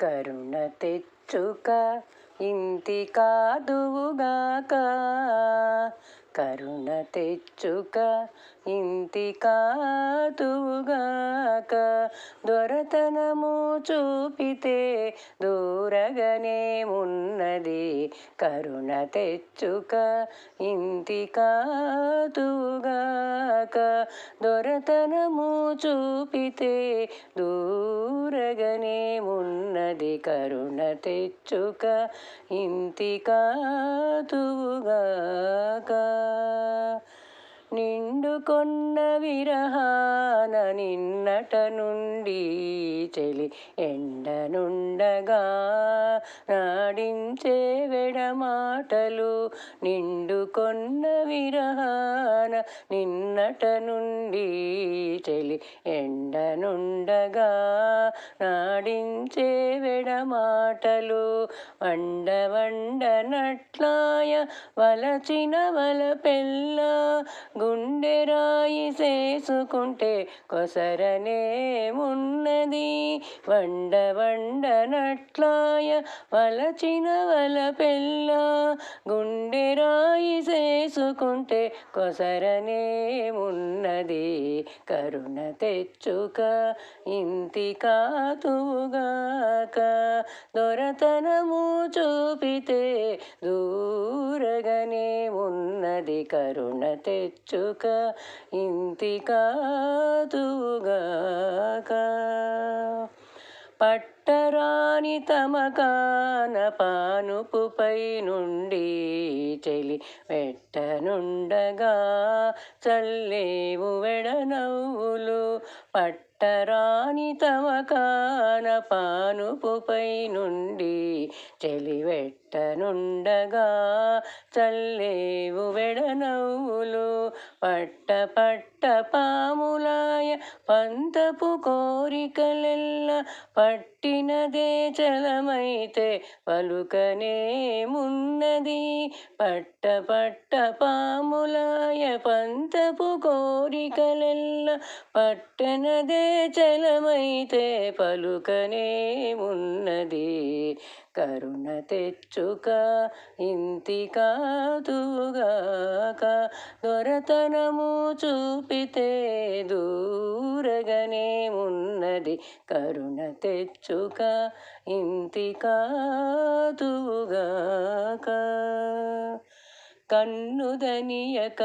కరుణ తెచ్చుక ఇంతి కాదువుగాక, కరుణ తెచ్చుక ఇంతి కాదువుగాక. దొరతనము చూపితే దూరగనే ఉన్నది, కరుణ తెచ్చుక ఇంతి కాదువుగాక. దొరతనము చూపితే దూరగనే ఉన్నది, కరుణ తెచ్చుక ఇంతి కాదువుగాక. నిండుకొన్న విరహాన నిన్నట నుండి చెలి ఎండనుండగా నాడించే వెడమాటలు. నిండుకొన్న విరహాన నిన్నట నుండి చెలి ఎండనుండగా నాడించే వెడమాటలు. వండ వండనట్లాయ వలచిన వలపెల్ల, గుండెరాయి చేసుకుంటే కొసరనే ఉన్నది. వండ వండనట్లాయ వలచిన వలపెల్ల, గుండెరాయి చేసుకుంటే కొసరనే ఉన్నది, కరుణ తెచ్చుక ఇంతి కాదువుగాక. దొరతనము చూపితే దూరగనే ఉన్నది, కరుణ తెచ్చుక ఇంతి కాదువుగాక. పట్టరాని తమకాన పానుపుపై నుండి చెలి వెట్టనుండగా చల్లేవు వెడనవ్వులు. పట్టరాని తమకాన పానుపుపై నుండి చెలి వెట్టనుండగా చల్లేవు వెడనవ్వులు. పట్ట పట్ట పాములాయ పంతపు కోరికలెల్ల, పట్టినదే చలమైతే పలుకనే మున్నది. పట్ట పట్ట పాములాయ పంతపు కోరికలెల్ల, పట్టనదే చలమైతే పలుకనే మున్నది, కరుణ తెచ్చుక ఇంతి కాదువుగాక. దొరతనము చూపితే దూరగనే ఉన్నది, కరుణ తెచ్చుక ఇంతి కాదువుగాక. కన్నుదనియక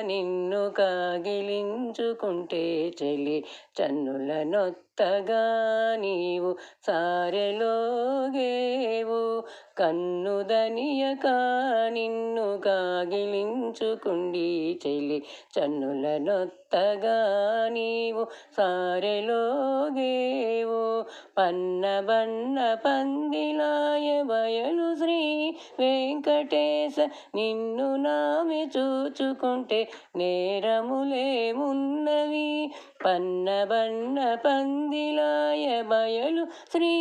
నిన్ను కాగిలించుకుంటే చెలి చన్నుల నొత్తగా నీవు సారెలోగేవు. కన్నుదనియక నిన్ను కాగిలించుకుండి చెలి చన్నుల నొత్తగా నీవు సారెలోగేవు. పన్నబన్న పందిలాయ బయలు శ్రీ వెంకటేశ, నిన్ను నామి చూచుకుంటే నేరములేమున్నవి. పన్నబన్న పందిలాయ బయలు శ్రీ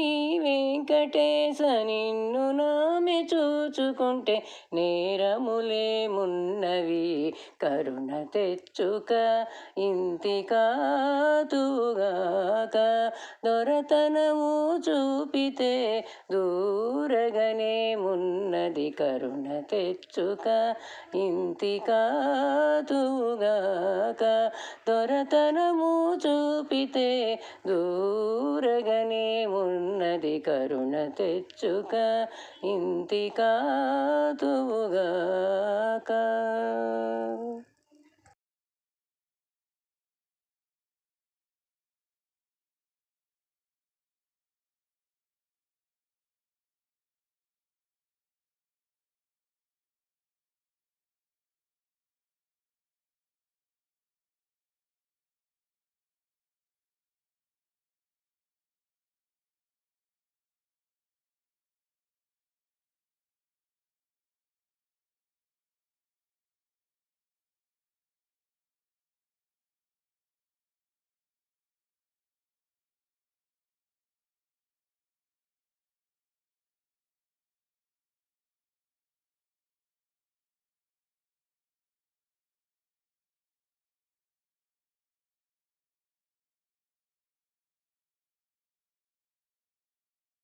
వెంకటేశ, నిన్ను నామి చూచుకుంటే నేరములేమున్నవి, కరుణ తెచ్చుక ఇంతి కాదువుగాక. దొరతనము చూపితే దూరగనే ఉన్నది, కరుణ తెచ్చుక ఇంతి కాదువుగాక. దొరతనము చూపితే దూరగనే ఉన్నది, కరుణ తెచ్చుక ఇంతి కాదువుగాక.